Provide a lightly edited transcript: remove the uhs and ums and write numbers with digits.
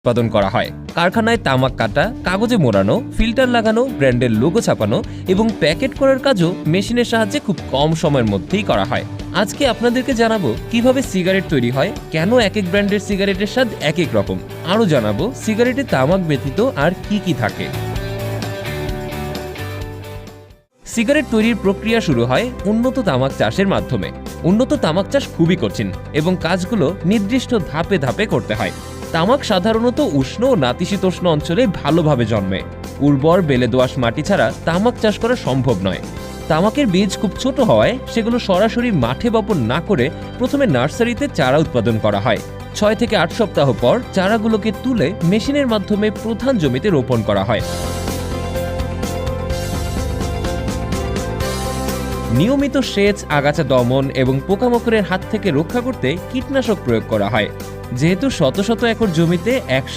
উৎপাদন করা হয়। কারখানায় তামাক কাটা, কাগজে মোড়ানো, ফিল্টার লাগানো, ব্র্যান্ডের লোগো ছাপানো এবং প্যাকেট করার কাজও মেশিনের সাহায্যে খুব কম সময়ের মধ্যেই করা হয়। আজকে আপনাদেরকে জানাবো কিভাবে সিগারেট তৈরি হয়, কেন এক এক ব্র্যান্ডের সিগারেটের স্বাদ এক এক রকম, আরও জানাবো সিগারেটে তামাক ব্যতীত আর কি কি থাকে। সিগারেট তৈরির প্রক্রিয়া শুরু হয় উন্নত তামাক চাষের মাধ্যমে। উন্নত তামাক চাষ খুবই কঠিন এবং কাজগুলো নির্দিষ্ট ধাপে ধাপে করতে হয়। তামাক সাধারণত উষ্ণ ও নাতিশীতোষ্ণ অঞ্চলে ভালোভাবে জন্মে। উর্বর বেলে দোআঁশ মাটি ছাড়া তামাক চাষ করা সম্ভব নয়। তামাকের বীজ খুব ছোট হওয়ায় সেগুলো সরাসরি মাঠে বপন না করে প্রথমে নার্সারিতে চারা উৎপাদন করা হয়। 6 থেকে 8 সপ্তাহ পর চারাগুলোকে তুলে মেশিনের মাধ্যমে প্রধান জমিতে রোপণ করা হয়। নিয়মিত সেচ, আগাছা দমন এবং পোকামাকড়ের হাত থেকে রক্ষা করতে কীটনাশক প্রয়োগ করা হয়। যেহেতু শত শত একর জমিতে